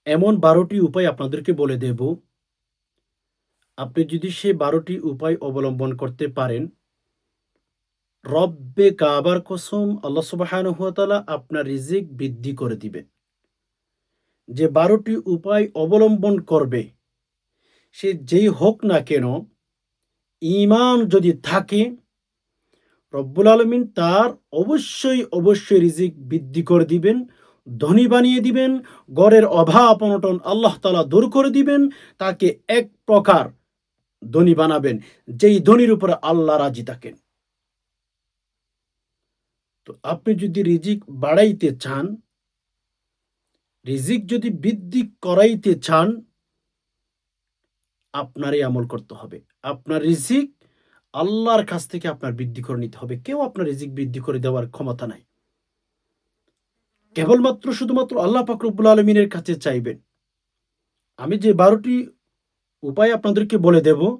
এমন ১২টি উপায় আপনাদেরকে বলে দেব। আপনি যদি সেই ১২টি উপায় অবলম্বন করতে পারেন, রব্বে কাবার কসম আল্লাহ সুবহানাহু ওয়া তাআলা আপনার রিজিক বৃদ্ধি করে দিবেন। যে ১২টি উপায় অবলম্বন করবে, সে যেই হোক না কেন, ঈমান যদি থাকে, রব্বুল আলামিন তার অবশ্যই রিজিক বৃদ্ধি করে দিবেন, ধনী বানিয়ে দিবেন, ঘরের অভাব-অনটন আল্লাহ তাআলা দূর করে দিবেন, তাকে এক প্রকার ধনী বানাবেন, যেই ধনীর উপরে আল্লাহ রাজি থাকেন। তো আপনি যদি রিজিক বাড়াইতে চান, রিজিক যদি বৃদ্ধি করাইতে চান, আপনারই আমল করতে হবে। আপনার রিজিক আল্লাহর কাছ থেকে আপনার বৃদ্ধি করে নিতে হবে। কেউ আপনার রিজিক বৃদ্ধি করে দেওয়ার ক্ষমতা নাই। কেবলমাত্র শুধুমাত্র আল্লাহ পাক রব্বুল আলামিনের কাছে চাইবেন। আমি যে ১২টি উপায় আপনাদেরকে বলে দেব,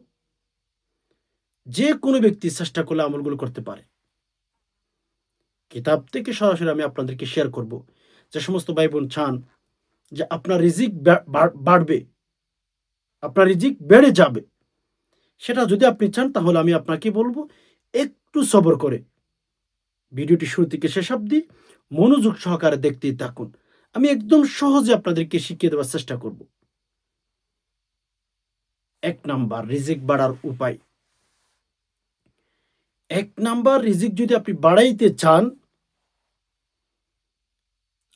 যে কোনো ব্যক্তি চেষ্টা করলে আমলগুলো করতে পারে। কিতাব থেকে সরাসরি আমি আপনাদেরকে শেয়ার করব। যে সমস্ত ভাই-বোন চান যে আপনার রিজিক বাড়বে, আপনার রিজিক বেড়ে যাবে। সেটা যদি আপনি চান তাহলে আমি আপনাকে বলব একটু সবর করে ভিডিওটি শুরু থেকে শেষ অবধি মনোযোগ সহকারে দেখতেই থাকুন। আমি একদম সহজে আপনাদেরকে শিখিয়ে দেওয়ার চেষ্টা করব। ১ নাম্বার রিজিক বাড়ার উপায়। ১ নাম্বার রিজিক যদি আপনি বাড়াইতে চান,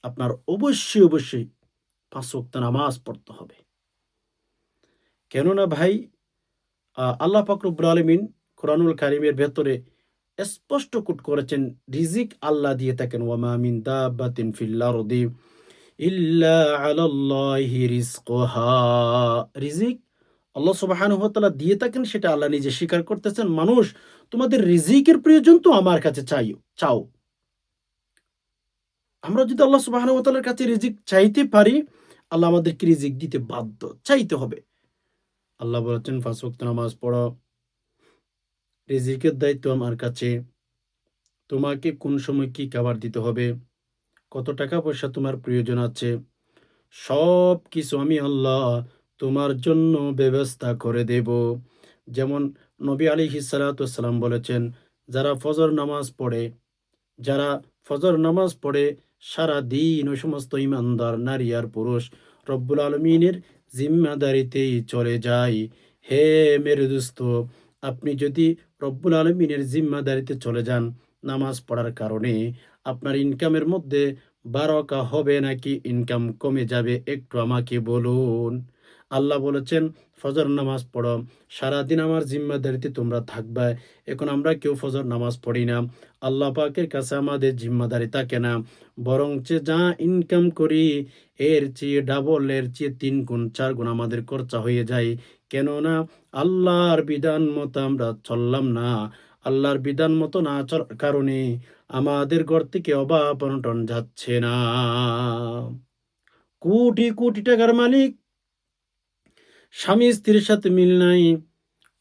আপনার অবশ্যই ৫ ওয়াক্ত নামাজ পড়তে হবে। কেননা ভাই আল্লাহ পাক রব্বুল আলামিন কোরআনুল কারীমের ভেতরে স্পষ্ট কোট করেছেন, রিজিক আল্লাহ দিয়ে থাকেন। ওয়ামা মিন দাব্বাতিন ফিল আরদি ইল্লা আলাল্লাহি রিজকুহা। রিজিক আল্লাহ সুবহানাহু ওয়া তাআলা দিয়ে থাকেন, সেটা আল্লাহ নিজে স্বীকার করতেছেন। মানুষ, তোমাদের রিজিকের প্রয়োজন তো আমার কাছে চাও। আমরা যদি আল্লাহ সুবহানাহু ওয়া তাআলার কাছে রিজিক চাইতে পারি, আল্লাহ আমাদেরকে রিজিক দিতে বাধ্য। চাইতে হবে। আল্লাহ বলেছেন ৫ ওয়াক্ত নামাজ পড়ো। রিজিকের দায়িত্ব আমার কাছে। তোমাকে কোন সময় কি খাবার দিতে হবে, কত টাকা পয়সা তোমার প্রয়োজন আছে, সবকিছু আমি আল্লাহ তোমার জন্য ব্যবস্থা করে দেব। যেমন নবী আলাইহিস সালাতু ওয়াস সালাম বলেছেন, যারা ফজর নামাজ পড়ে, যারা ফজর নামাজ পড়ে সারাদিন ওই সমস্ত ঈমানদার নারী আর পুরুষ রব্বুল আলমিনের জিম্মাদারিতেই চলে যায়। হে মেরে দোস্ত, আপনি যদি রব্বুল আলমিনের জিম্মাদারিতে চলে যান, নামাজ পড়ার কারণে আপনার ইনকামের মধ্যে বারাকা হবে নাকি ইনকাম কমে যাবে, একটু আমাকে বলুন। আল্লাহ বলেছেন, ফজর নামাজ পড়ো, সারাদিন আমার জিম্মাদারিতে তোমরা থাকবে। এখন আমরা কেউ ফজর নামাজ পড়ি না। আল্লাহ পাকের কাছে আমাদের জিম্মাদারি থাকে না, বরঞ্চ যা ইনকাম করি এর চেয়ে ডাবল, এর চেয়ে ৩ গুণ ৪ গুণ আমাদের খরচা হয়ে যায়। কেননা আল্লাহর বিধান মতো আমরা চললাম না। আল্লাহর বিধান মতো না চলার কারণে আমাদের ঘর থেকে অভাব অনটন যাচ্ছে না। কোটি টাকার মালিক, স্বামী স্ত্রীর সাথে মিল নাই,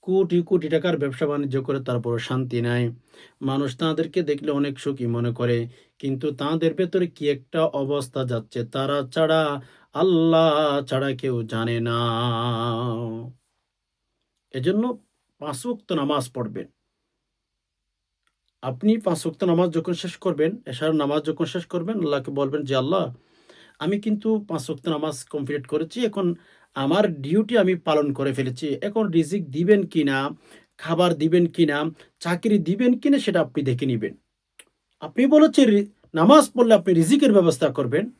কোটি টাকার ব্যবসা-বাণিজ্য করে তারপরও শান্তি নাই। মানুষ তাদেরকে দেখলে অনেক সুখী মনে করে। কিন্তু তাদের ভেতরে কি একটা অবস্থা যাচ্ছে, তারা ছাড়া, আল্লাহ ছাড়া কেউ জানে না। এজন্য ৫ ওয়াক্ত নামাজ পড়বেন। আপনি ৫ ওয়াক্ত নামাজ যখন শেষ করবেন, এশার নামাজ যখন শেষ করবেন, আল্লাহকে বলবেন যে, "আল্লাহ, আমি কিন্তু ৫ ওয়াক্ত নামাজ কমপ্লিট করেছি। এখন আমার ডিউটি আমি পালন করে ফেলেছি। এখন রিজিক দিবেন কিনা, খাবার দিবেন কিনা, চাকরি দিবেন কিনা সেটা আপনি দেখে নিবেন। আপনি বলেছেন নামাজ পড়লে আপনি রিজিকের ব্যবস্থা করবেন।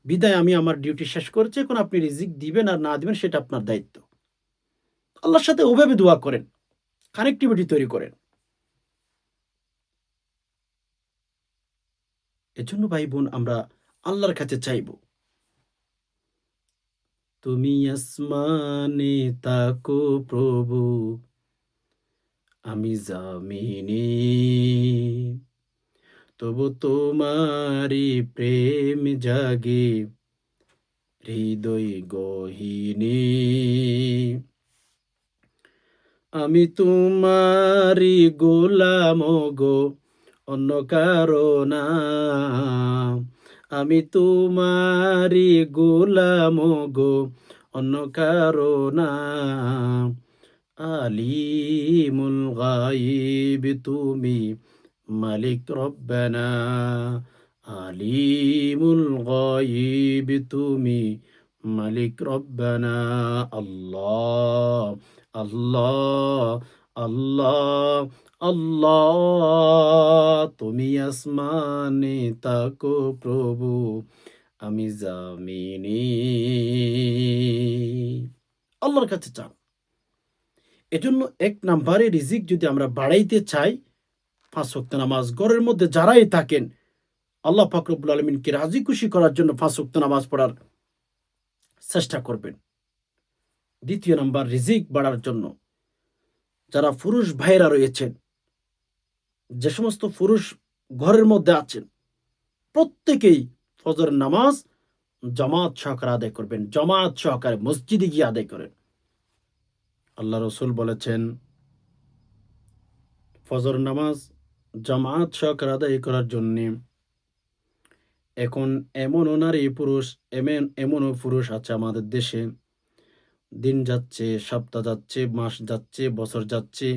বিধায় আমি আমার ডিউটি শেষ করেছি। এখন আপনি রিজিক দিবেন আর না দিবেন সেটা আপনার দায়িত্ব।" আল্লাহর সাথে ওভাবে দোয়া করেন। কানেক্টিভিটি তৈরি করেন। এজন্য ভাই-বোন আমরা আল্লাহর কাছে চাইব। তুমি আসমানে তাকো প্রভু, আমি জামিনে, তবু তোমারি প্রেম জাগে হৃদয় গহীনে। আমি তোমারি গোলাম গো, অন্য কারো না। আমি তোমারি গোলাম গো, অন্য কারো না। আলিমুল গায়ব তুমি, মালিক রব্বানা। আলিমুল গায়ব তুমি, মালিক রব্বানা। আল্লাহ, আল্লাহ, আল্লাহ, আল্লাহ। তুমি আসমানে তাকো প্রভু, আমি জামিনে। আল্লাহর কাছে চান। এজন্য ১ নাম্বারে রিজিক যদি আমরা বাড়াইতে চাই, ৫ ওয়াক্ত নামাজ ঘরের মধ্যে যারাই থাকেন, আল্লাহ পাক রব্বুল আলামিনকে রাজি খুশি করার জন্য ৫ ওয়াক্ত নামাজ পড়ার চেষ্টা করবেন। ২য় নাম্বার, রিজিক বাড়ার জন্য যারা পুরুষ ভাইয়েরা রয়েছেন, যে সমস্ত পুরুষ ঘরের মধ্যে আছেন, প্রত্যেকেই ফজরের নামাজ জামাত সহকারে আদায় করবেন। জামাত সহকারে মসজিদে গিয়ে আদায় করেন। আল্লাহ রসুল বলেছেন, ফজর নামাজ জামাত সহকারে আদায় করার জন্যে এখন এমনও নারী পুরুষ, এমনও পুরুষ আছে আমাদের দেশে, দিন যাচ্ছে, সপ্তাহ যাচ্ছে, মাস যাচ্ছে, বছর যাচ্ছে,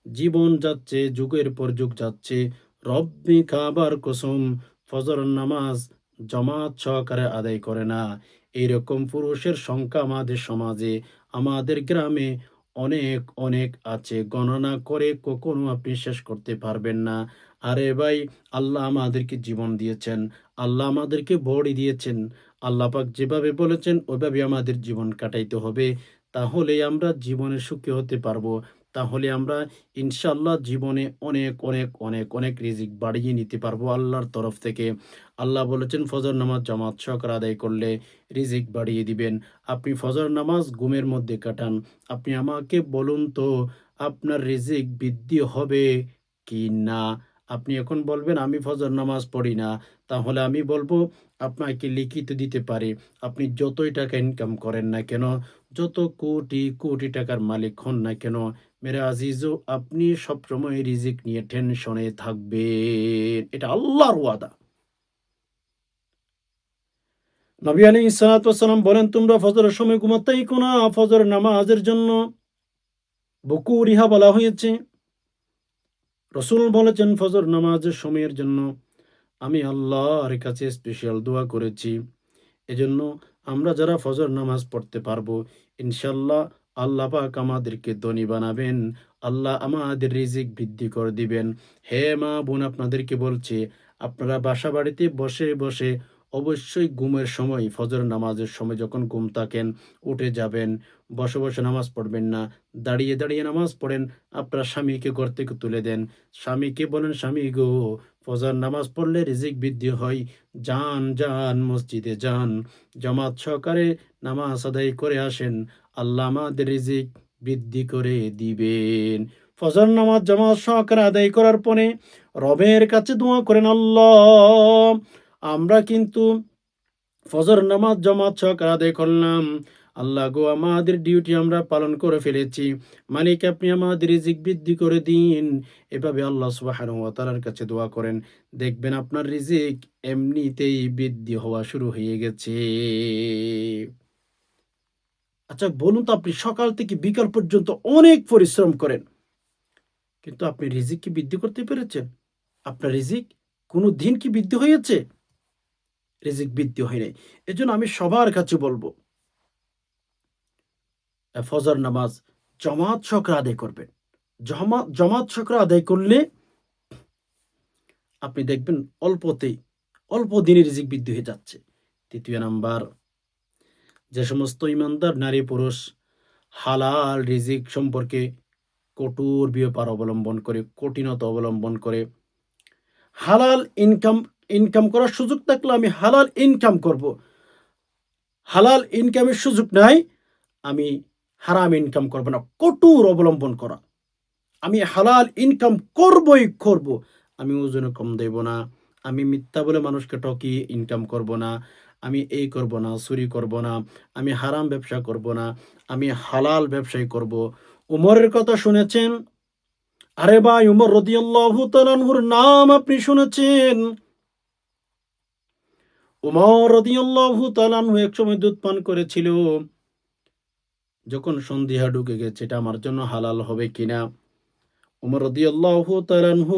জীবন যাচ্ছে, যুগের পর যুগ যাচ্ছে, রব্বি কাবার কসম ফজর নামাজ জামাত সহকারে আদায় করে না। এইরকম পুরুষের সংখ্যা আমাদের সমাজে, আমাদের গ্রামে অনেক অনেক আছে। গণনা করে কখনো আপনি শেষ করতে পারবেন না। আরে ভাই, আল্লাহ আমাদেরকে জীবন দিয়েছেন, আল্লাহ আমাদেরকে বড়ি দিয়েছেন। আল্লাহ পাক যেভাবে বলেছেন ওইভাবে আমাদের জীবন কাটাইতে হবে। তাহলেই আমরা জীবনে সুখী হতে পারবো। তাহলে আমরা ইনশাআল্লাহ জীবনে অনেক, অনেক, অনেক, অনেক রিজিক বাড়িয়ে নিতে পারবো আল্লাহর তরফ থেকে। আল্লাহ বলেছেন ফজর নামাজ জামাত সহকারে আদায় করলে রিজিক বাড়িয়ে দিবেন। আপনি ফজর নামাজ ঘুমের মধ্যে কাটান। আপনি আমাকে বলুন তো আপনার রিজিক বৃদ্ধি হবে কি না? আপনি এখন বলবেন আমি ফজর নামাজ পড়ি না। তাহলে আমি বলবো আপনাকে লিখিত দিতে পারি। আপনি যতই টাকা ইনকাম করেন না কেন, যত কোটি, কোটি টাকার মালিক হন না কেন, মেরে আজিজও আপনি সবসময় রিজিক নিয়ে টেনশনে থাকবেন। এটা আল্লাহর ওয়াদা। নবী আলাইহিস সালাতু ওয়াস সালাম বলেন, তোমরা ফজরের সময় ঘুমাতেইকো না। ফজর নামাজের জন্য বকুরিহা বলা হয়েছে। রাসূল বলেছেন ফজর নামাজের সময়ের জন্য আমি আল্লাহর কাছে স্পেশাল দোয়া করেছি। এজন্য আমরা যারা ফজর নামাজ পড়তে পারবো, ইনশাআল্লাহ আল্লাহ পাক আমাদেরকে ধনী বানাবেন। আল্লাহ আমাদের রিজিক বৃদ্ধি করে দিবেন। হে মা বোন, আপনাদেরকে বলছি, আপনারা বাসা বাড়িতে বসে বসে অবশ্যই ঘুমের সময়, ফজর নামাজের সময় যখন ঘুম থাকেন, উঠে যাবেন। বসে বসে নামাজ পড়বেন না, দাঁড়িয়ে দাঁড়িয়ে নামাজ পড়েন। আপনার স্বামীকে ঘর থেকে তুলে দেন। স্বামীকে বলেন, স্বামী গো, ফজর নামাজ পড়লে রিজিক বৃদ্ধি হয়। যান যান, মসজিদে যান, জামাত সহকারে নামাজ আদায় করে আসেন। আল্লাহ আমাদের রিজিক বৃদ্ধি করে দিবেন। ফজর নামাজ জামাত সহকারে আদায় করার পরে রবের কাছে দোয়া করেন, আল্লাহ আমরা কিন্তু ফজর নামাজ জামাত সহকারে আদায় করলাম। আল্লাহ গো, আমাদের ডিউটি আমরা পালন করে ফেলেছি। মালিক আপনি আমাদের রিজিক বৃদ্ধি করে দিন। এভাবে আল্লাহ সুবহানাহু ওয়া তাআলার কাছে দোয়া করেন। দেখবেন আপনার রিজিক এমনিতেই বৃদ্ধি হওয়া শুরু হয়ে গেছে। আচ্ছা বলুন তো, আপনি সকাল থেকে বিকাল পর্যন্ত অনেক পরিশ্রম করেন, কিন্তু আপনি রিজিক কি বৃদ্ধি করতে পেরেছেন? আপনার রিজিক কোনো দিন কি বৃদ্ধি হয়েছে? রিজিক বৃদ্ধি হয় নাই। এজন্য আমি সবার কাছে বলব, ফজর নামাজ জামাত সহকারে আদায় করবেন। জামাত সহকারে আদায় করলে আপনি দেখবেন অল্পতেই, অল্প দিনে রিজিক বৃদ্ধি হয়ে যাচ্ছে। ৩য় নাম্বার, যে সমস্ত ইমানদার নারী পুরুষ হালাল রিজিক সম্পর্কে কঠোর ব্যাপার অবলম্বন করে, কঠিনতা অবলম্বন করে, হালাল ইনকাম করার সুযোগ থাকলে আমি হালাল ইনকাম করব। হালাল ইনকামের সুযোগ নাই, আমি হারাম ইনকাম করব না। কঠোর অবলম্বন করা। আমি হালাল ইনকাম করবই করব। আমি ওজনে কম দেব না। আমি মিথ্যা বলে মানুষকে ঠকিয়ে ইনকাম করব না। আমি এই করব না, চুরি করব না। আমি হারাম ব্যবসা করব না। আমি হালাল ব্যবসাই করব। উমরের কথা শুনেছেন? আরে ভাই, উমর রাদিয়াল্লাহু তাআলা আনহুর নাম আপনি শুনেছেন? উমর রাদিয়াল্লাহু তাআলা আনহু একসময় দুধ পান করেছিল। যখন সন্ধিয়া ঢুকে গেছে, এটা আমার জন্য হালাল হবে কিনা? উমর রাদিয়াল্লাহু তাআলা আনহু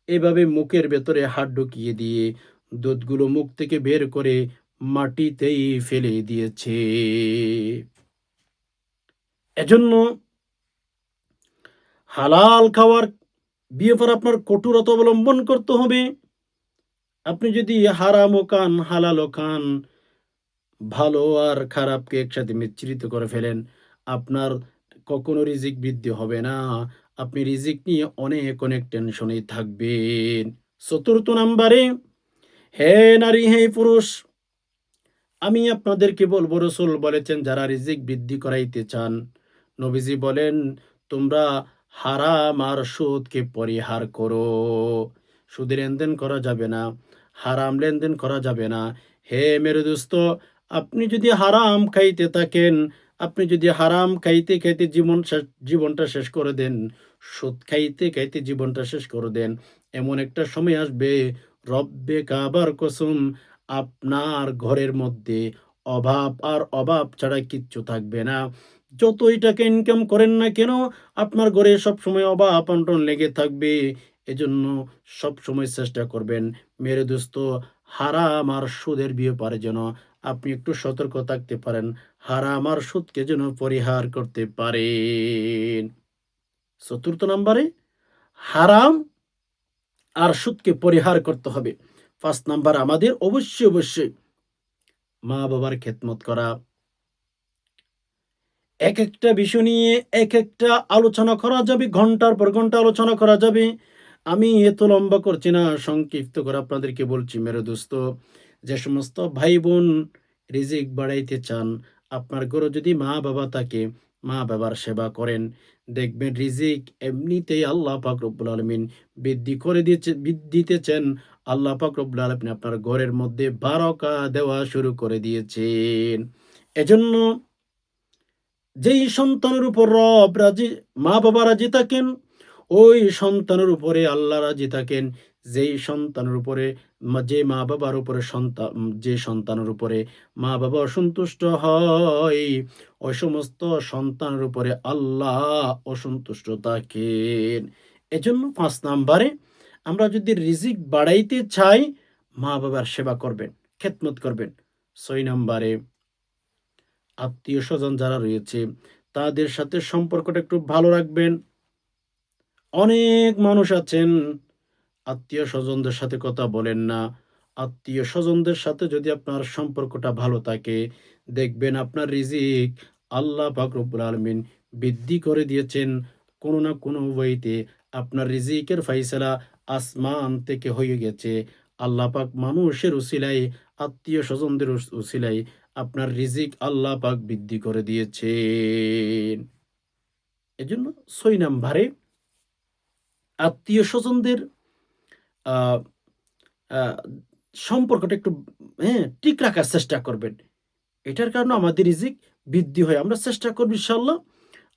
এভাবে মুখের ভেতরে হাত ঢুকিয়ে দিয়ে দুধগুলো মুখ থেকে বের করে মাটিতেই ফেলে দিয়েছে। এজন্য হালাল খাওয়ার ব্যাপারে আপনার কঠোরতা অবলম্বন করতে হবে। আপনি যদি হারামও খান, হালালও খান, ভালো আর খারাপকে একসাথে মিশ্রিত করে ফেলেন, আপনার কখনো রিজিক বৃদ্ধি হবে না। আপনি রিজিক নিয়ে অনেক, অনেক টেনশনেই থাকবেন। ৪র্থ নাম্বারে, হে নারী, হে পুরুষ, আমি আপনাদেরকে বলব, রাসূল বলেছেন যারা রিজিক বৃদ্ধি করাইতে চান, নবীজি বলেন তোমরা হারাম আর সুদকে পরিহার করো। সুদের লেনদেন করা যাবে না, হারাম লেনদেন করা যাবে না। হে মেরে দোস্ত, আপনি যদি হারাম খাইতে থাকেন, আপনি যদি হারাম খাইতে, খাইতে জীবনটা শেষ করে দেন, সুদ খাইতে, খাইতে জীবনটা শেষ করে দেন, এমন একটা সময় আসবে, রব্বে কাবার কসম, আপনার ঘরের মধ্যে অভাব আর অভাব ছাড়া কিচ্ছু থাকবে না। যতই টাকা ইনকাম করেন না কেন, আপনার ঘরে সবসময় অভাব-অনটন লেগে থাকবে। এজন্য সবসময় চেষ্টা করবেন, মেরে দোস্ত, হারাম আর সুদের ব্যাপারে যেন আপনি একটু সতর্ক থাকতে পারেন। হারাম আর সুদকে যেন পরিহার করতে পারেন। ৪র্থ নাম্বারে, হারাম আর সুদকে পরিহার করতে হবে। ৫ নাম্বার, আমাদের অবশ্যই, অবশ্যই মা-বাবার খেদমত করা। একেকটা বিষয় নিয়ে একেকটা আলোচনা করা যাবে, ঘন্টার পর ঘন্টা আলোচনা করা যাবে। আমি এত লম্বা করছি না, সংক্ষিপ্ত করে আপনাদেরকে বলছি মেরে দোস্ত, যে সমস্ত ভাই-বোন রিজিক বাড়াইতে চান, আপনার ঘরে যদি মা-বাবা থাকে, মা-বাবার সেবা করেন, দেখবেন রিজিক এমনিতেই আল্লাহ পাক রব্বুল আলামিন বৃদ্ধি করে দিতেছেন। আল্লাহ পাক রব্বুল আলামিন আপনার ঘরের মধ্যে বারাকা দেওয়া শুরু করে দিয়েছেন। এজন্য যেই সন্তানের উপর রব রাজি, মা-বাবা রাজি থাকেন, ওই সন্তানের উপরে আল্লাহ রাজি থাকেন। যেই সন্তানের উপরে যে মা-বাবার উপরে যে সন্তানের উপরে মা-বাবা অসন্তুষ্ট হয়, ওই সমস্ত সন্তানের উপরে আল্লাহ অসন্তুষ্ট থাকেন। এজন্য ৫ নাম্বারে, আমরা যদি রিজিক বাড়াইতে চাই, মা-বাবার সেবা করবেন, খেদমত করবেন। ৬ নাম্বারে, আত্মীয়স্বজন যারা রয়েছে তাদের সাথে সম্পর্কটা একটু ভালো রাখবেন। অনেক মানুষ আছেন আত্মীয়স্বজনদের সাথে কথা বলেন না। আত্মীয়স্বজনদের সাথে যদি আপনার সম্পর্কটা ভালো থাকে, দেখবেন আপনার রিজিক আল্লাহ পাক রব্বুল আলামিন বৃদ্ধি করে দিয়েছেন। কোনো না কোনো ওয়েতে আপনার রিজিকের ফায়সালা আসমান থেকে হয়ে গেছে। আল্লাহ পাক মানুষের উসিলায়, আত্মীয়স্বজনদের উসিলায় আপনার রিজিক আল্লাহ পাক বৃদ্ধি করে দিয়েছেন। এজন্য ৬ নাম্বারে, আত্মীয়স্বজনদের আ আ সম্পর্কটা একটু, হ্যাঁ, ঠিক রাখার চেষ্টা করবেন। এটার কারণে আমাদের রিজিক বৃদ্ধি হয়। আমরা চেষ্টা করব ইনশাআল্লাহ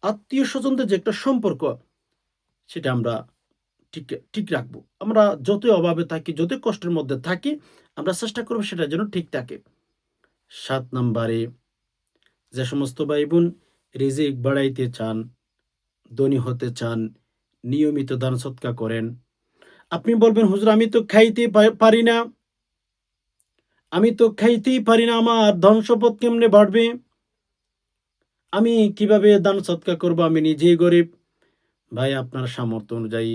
আত্মীয়স্বজনদের যে একটা সম্পর্ক, সেটা আমরা ঠিক ঠিক রাখবো। আমরা যতই অভাবে থাকি, যতই কষ্টের মধ্যে থাকি, আমরা চেষ্টা করব সেটা যেন ঠিক থাকে। ৭ নাম্বারে, যে সমস্ত ভাই-বোন রিজিক বাড়াইতে চান, ধনী হতে চান, নিয়মিত দান সদকা করেন। আপনি বলবেন, হুজুর আমি তো খাইতে পারি না, আমি তো খাইতেই পারি না, আমার ধন সম্পদ কেমনে বাড়বে? আমি কিভাবে দান সদকা করব? আমি নিজেই গরিব। ভাই, আপনার সামর্থ্য অনুযায়ী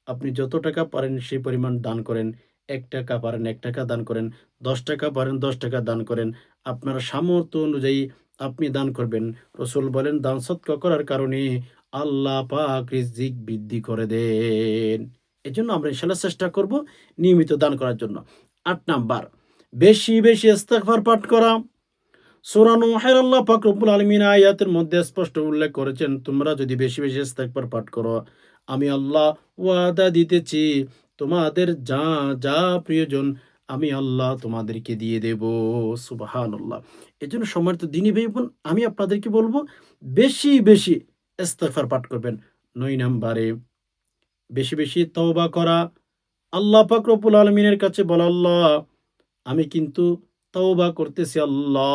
আপনি যত টাকা পারেন সেই পরিমাণ দান করেন। ৳১ পারেন ৳১ দান করেন, ৳১০ পারেন ৳১০ দান করেন। আপনার সামর্থ্য অনুযায়ী আপনি দান করবেন। রাসূল বলেন দান সদকা করার কারণে আল্লাহ পাক রিজিক বৃদ্ধি করে দেন। এজন্য আমরা ইনশাআল্লাহ চেষ্টা করব নিয়মিত দান করার জন্য। ৮ নাম্বার, বেশি, বেশি ইস্তেগফার পাঠ করা। সূরা নূহের আল্লাহ পাক রব্বুল আলামিন আয়াতের মধ্যে স্পষ্ট উল্লেখ করেছেন, তোমরা যদি বেশি, বেশি ইস্তেগফার পাঠ করো, আমি আল্লাহ ওয়াদা দিতেছি তোমাদের যা, যা প্রয়োজন আমি আল্লাহ তোমাদেরকে দিয়ে দেব। সুবহানাল্লাহ। এজন্য সম্মানিত দ্বীনী ভাই-বোন, আমি আপনাদেরকে বলব বেশি, বেশি ইস্তেগফার পাঠ করবেন। ৯ নাম্বারে, বেশি, বেশি তওবা করা। আল্লাহ পাক রব্বুল আলামিনের কাছে বলা, আল্লাহ আমি কিন্তু তওবা করতেছি আল্লাহ,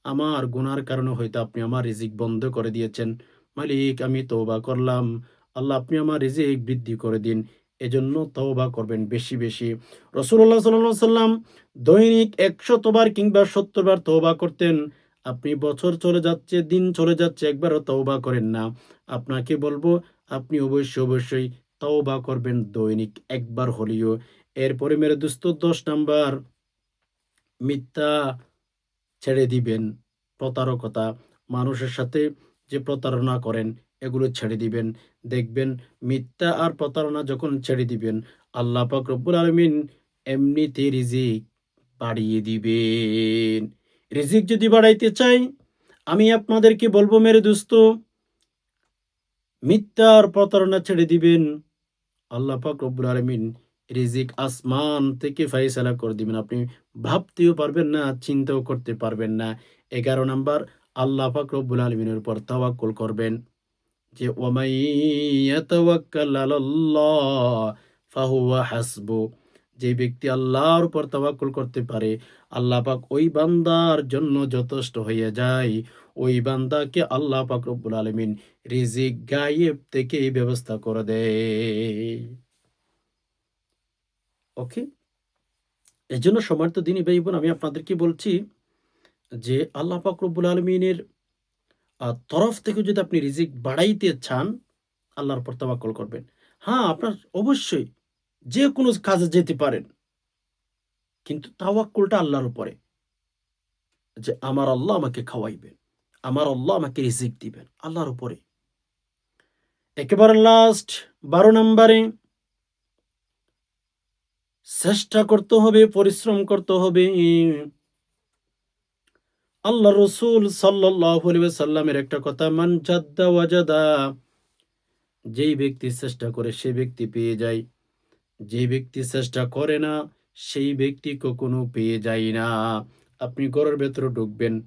আমার গুনার কারণে হয়তো আপনি আমার রিজিক বন্ধ করে দিয়েছেন। মালিক আমি তওবা করলাম। আল্লাহ আপনি আমার রিজিক বৃদ্ধি করে দিন। এজন্য তওবা করবেন বেশি, বেশি। রাসূলুল্লাহ সাল্লাল্লাহু আলাইহি ওয়াসাল্লাম দৈনিক ১০০ বার কিংবা ৭০ বার তওবা করতেন। আপনি বছর চলে যাচ্ছে, দিন চলে যাচ্ছে, একবারও তওবা করেন না। আপনাকে বলবো আপনি অবশ্যই, অবশ্যই তওবা করবেন দৈনিক একবার হলেও। এরপরে মেরে দোস্ত ১০ নাম্বার, মিথ্যা ছেড়ে দিবেন। প্রতারকতা, মানুষের সাথে যে প্রতারণা করেন এগুলো ছেড়ে দিবেন। দেখবেন মিথ্যা আর প্রতারণা যখন ছেড়ে দিবেন, আল্লাহ পাক রব্বুল আলামিন এমনিতে রিজিক বাড়িয়ে দিবেন। রিজিক যদি বাড়াইতে চাই, আমি আপনাদেরকে বলবো মেরে দোস্ত, মিথ্যা আর প্রতারণা ছেড়ে দিবেন। আল্লাহ পাক রব্বুল আলামিন রিজিক আসমান থেকে ফায়সালা করে দিবেন। আপনি ভাবতেও পারবেন না, চিন্তাও করতে পারবেন না। ১১ নাম্বার, আল্লাহ পাক রব্বুল আলামিনের উপর তাওয়াক্কুল করবেন। যে ওয়ামাই ইয়াতাওয়াক্কাল আলাল্লাহ ফাহুয়া হাসবু। যে ব্যক্তি আল্লাহর উপর তাওয়াক্কুল করতে পারে, আল্লাহ পাক ওই বান্দার জন্য যথেষ্ট হয়ে যায়। ওই বান্দাকে আল্লাহ পাক রব্বুল আলামিন রিজিক গায়েব থেকে ব্যবস্থা করে দেয়। ওকে? এজন্য সম্মানিত দিনী ভাই বোন, আমি আপনাদেরকে বলছি যে আল্লাহ পাক রব্বুল আলামিনের তরফ থেকে যদি আপনি রিজিক বাড়াইতে চান, আল্লাহর উপর তাওয়াক্কুল করবেন। হ্যাঁ, আপনার অবশ্যই যেকোনো কাজে যেতে পারেন। কিন্তু তাওয়াক্কুলটা আল্লাহর উপরে। যে আমার আল্লাহ আমাকে খাওয়াইবেন। আমার আল্লাহ আমাকে রিজিক দিবেন। আল্লাহর উপরে। একেবারে লাস্ট ১২ নাম্বারে, চেষ্টা করতে হবে, পরিশ্রম করতে হবে। আল্লাহ রসুল সাল্লাল্লাহু আলাইহি ওয়াসাল্লামের একটা কথা, মান জাদ্দা ওয়াজাদা। যেই ব্যক্তি চেষ্টা করে সে ব্যক্তি পেয়ে যায়। যে ব্যক্তি চেষ্টা করে না সেই ব্যক্তি কখনো পেয়ে যায় না। আপনি ঘরের ভেতরে ঢুকবেন,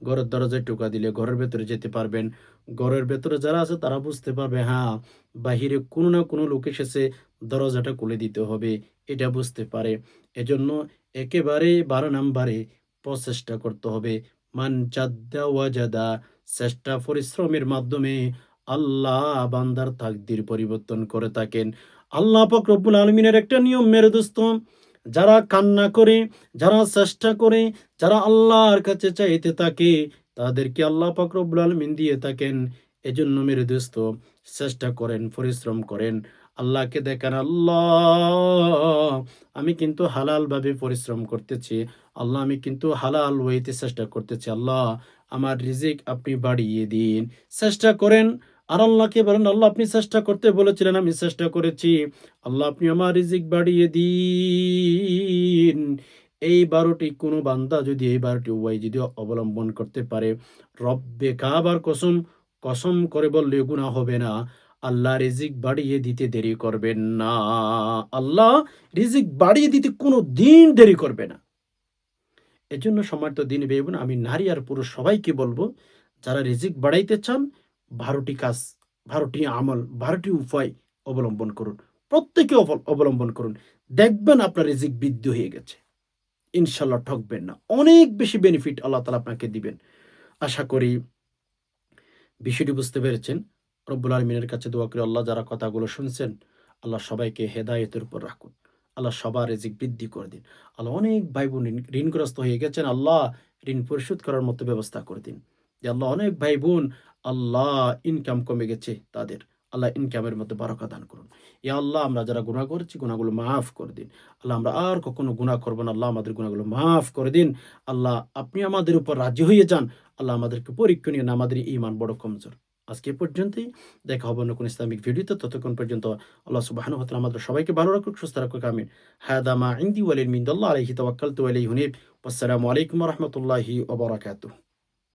ঘরের দরজায় টোকা দিলে ঘরের ভেতরে যেতে পারবেন। ঘরের ভেতরে যারা আছে তারা বুঝতে পারবে, হ্যাঁ, বাহিরে কোনো না কোনো লোক এসেছে, দরজাটা খুলে দিতে হবে, এটা বুঝতে পারে। এজন্য একেবারে ১২ নাম্বারে প্রচেষ্টা করতে হবে। মান জাদ্দা ওয়াজাদা। চেষ্টা পরিশ্রমের মাধ্যমে আল্লাহ বান্দার তাকদির পরিবর্তন করে থাকেন। আল্লাহ পাক রব্বুল আলামিনের একটা নিয়ম মেরে দোস্ত, যারা কান্না করে, যারা চেষ্টা করে, যারা আল্লাহর কাছে চাইতে থাকে, তাদেরকে আল্লাহ পাক রব্বুল আলামিন দিয়ে থাকেন। এজন্য মেরে দোস্ত, চেষ্টা করেন, পরিশ্রম করেন। আল্লাহকে দেখান, আল্লাহ আমি কিন্তু হালালভাবে পরিশ্রম করতেছি। আল্লাহ আমি কিন্তু হালাল ওয়েতে চেষ্টা করতেছি। আল্লাহ আমার রিজিক আপনি বাড়িয়ে দিন। চেষ্টা করেন। আর আল্লাহকে বলেন, আল্লাহ আপনি চেষ্টা করতে বলেছিলেন, আমি চেষ্টা করেছি। আল্লাহ আপনি আমার রিজিক বাড়িয়ে দিন। এই ১২টি কোনো বান্দা যদি এই ১২টি উপায় যদি অবলম্বন করতে পারে, রব্বে কাবার কসম, কসম করে বললে গুনাহ হবে না। আল্লাহ রিজিক বাড়িয়ে দিতে দেরি করবেন না। আল্লাহ রিজিক বাড়িয়ে দিতে কোনো দিন দেরি করবে না। এজন্য সম্মানিত দিনী ভাই বোন, আমি নারী আর পুরুষ সবাইকে বলবো, যারা রিজিক বাড়াইতে চান ১২টি কাজ, ১২টি আমল, ১২টি উপায় অবলম্বন করুন। প্রত্যেকে অবলম্বন করুন। দেখবেন আপনার রিজিক বৃদ্ধি হয়ে গেছে। ইনশাআল্লাহ ঠকবেন না। অনেক বেশি বেনিফিট আল্লাহ তাআলা আপনাকে দিবেন। আশা করি বিষয়টি বুঝতে পেরেছেন। রব্বুল আলামিনের কাছে দোয়া করি, আল্লাহ যারা কথাগুলো শুনছেন, আল্লাহ সবাইকে হেদায়েতের উপর রাখুন। আল্লাহ সবার রিজিক বৃদ্ধি করে দিন। আল্লাহ অনেক ভাই-বোন ঋণগ্রস্ত হয়ে গেছেন, আল্লাহ ঋণ পরিশোধ করার মতো ব্যবস্থা করে দিন। যে আল্লাহ অনেক ভাই-বোন আল্লাহ ইনকাম কমে গেছে তাদের। আল্লাহ ইনকামের মধ্যে বারাকা দান করুন। ইয়া আল্লাহ আমরা যারা গুনাহ করেছি গুনাহগুলো মাফ করে দিন। আল্লাহ আমরা আর কখনো গুনাহ করব না। আল্লাহ আমাদের গুনাহগুলো মাফ করে দিন। আল্লাহ আপনি আমাদের উপর রাজি হয়ে যান। আল্লাহ আমাদেরকে পরীক্ষা নিয়ে না, আমাদের ঈমান বড় কমজোর। আজকে এ পর্যন্তই। দেখা হবে অন্য কোনো ইসলামিক ভিডিওতে। ততক্ষণ পর্যন্ত আল্লাহ সুবহানাহু ওয়া তাআলা আমাদের সবাইকে ভালো রাখুক, সুস্থ রাখুক। আমিন। হাদা মা ইনদি ওয়া লিল মিন আল্লাহ আলাইহি তাওয়াক্কালতু ওয়া ইলাইহি উনীব। ওয়াসসালামু আলাইকুম ওয়া রাহমাতুল্লাহি ওয়া বারাকাতুহু।